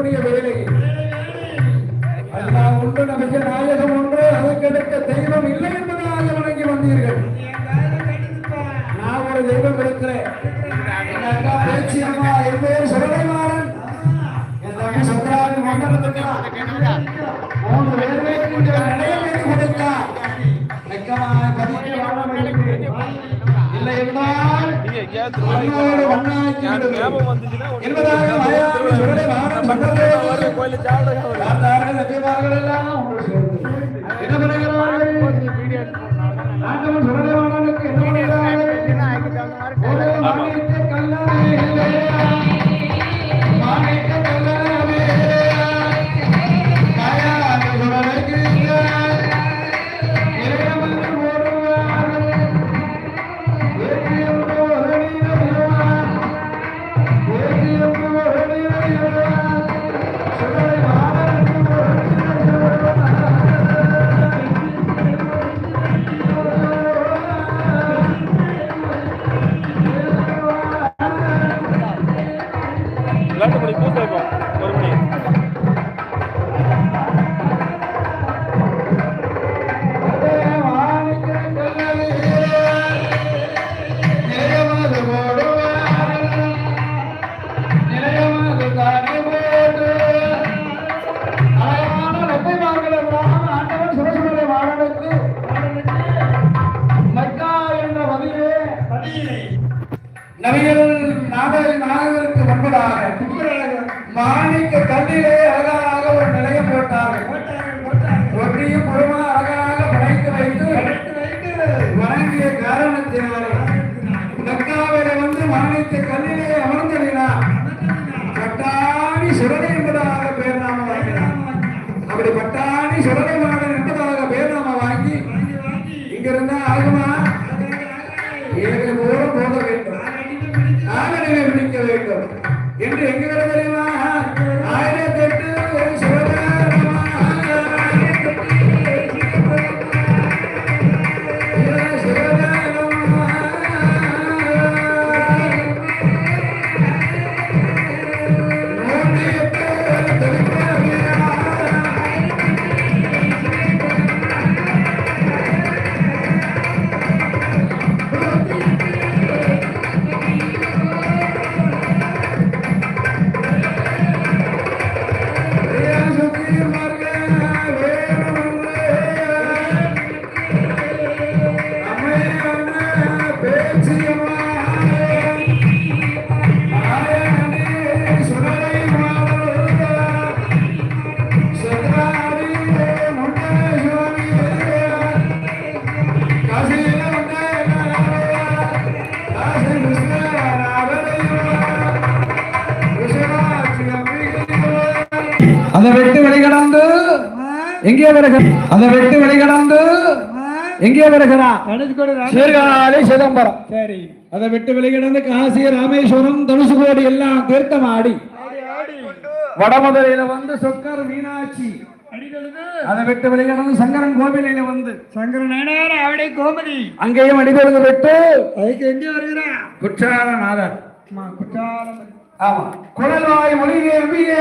செய்யக்கூடிய வேலை அல்லா உண்டு, நமக்கு நாயகம் ஒன்று, அதற்கெடுக்க தெய்வம் இல்லை என்பதாக வணங்கி வந்தீர்கள். நான் ஒரு தெய்வம் இருக்கிறேன். பேச்சியம்மா என் பேர் சுரலைமாறன். என் தம்பி சுந்தராஜ் மண்டலத்துக்கு 3 பேருமே நடையை கொடுத்தா வெக்கமான பதிக்கு வாழ வேண்டும். இல்லை என்றால் என்பதாக சுரலைமாறன் சட்டத்தை எல்லாம் என்ன பண்ணுகிறார்கள்? ஆண்டவன் சுரலைமாறனுக்கு என்ன பண்ணுகிறார்கள்? நாகருக்கு முன்பதாக மாணிக்க கல்லிலே அழகாக ஒரு நிலையம் போட்டார்கள். ஒன்றியும் முழுமா அழகாக படைத்து வைத்து வணங்கிய காரணத்தினாலே மக்காவிலே வந்து மாணிக்க கல்லிலே அமர்ந்ததினார் பட்டாணி சுரலை என்பதாக பேர் நாம வாங்கினார். அப்படி பட்டாணி சுரலை மாடன் என்பதாக பேர் நாம வாங்கி இங்கிருந்தா ஆகுமா? 7 தூரம் போக வேண்டும், ஆகவே பிடிக்க வேண்டும் என்று எங்க தெரியுமா? 1008 அதை விட்டு வெளிகடந்து எங்கே வருகிறார்? அதை விட்டு வெளிகடந்து எங்கே வருகிறார்? சீர்காழி சிதம்பரம். சரி, அதை விட்டு வெளிகிடந்து காசி ராமேஸ்வரம் தனுசுகோடி எல்லாம் தீர்த்தம் ஆடி வடமதுரையில வந்து சொக்கர் மீனாட்சி அதை விட்டு வெளிகிடந்து சங்கரன் கோவிலையில வந்து சங்கரன் அவடை கோமதி அங்கேயும் அடிபெருந்து விட்டு அதுக்கு எங்கே வருகிறார்? குற்றாலநாதர். ஆமா, குழல்வாய் மொழியை விட்டு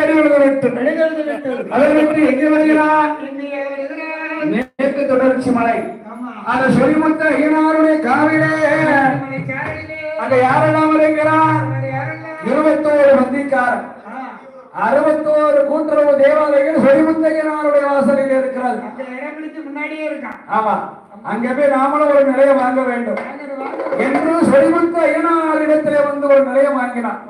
அதை விட்டு எங்கே வருகிறார்? மேற்கு தொடர்ச்சி மலை அந்த சொல்லிமுத்த ஐயனாருடைய காவிலே அங்க யாரெல்லாம் வருகிறார்? 21 மந்திக்காரர், 61 கூட்டுறவு தேவாலயங்கள் சொல்லிமுத்த ஐயனாருடைய வாசலில் இருக்கிறது. முன்னாடியே இருக்கான். ஆமா, அங்க போய் நாமளும் ஒரு நிலையம் வாங்க வேண்டும் என்று சொல்லிமுத்த ஐயனார் இடத்திலே வந்து ஒரு நிலையம் வாங்கினார்.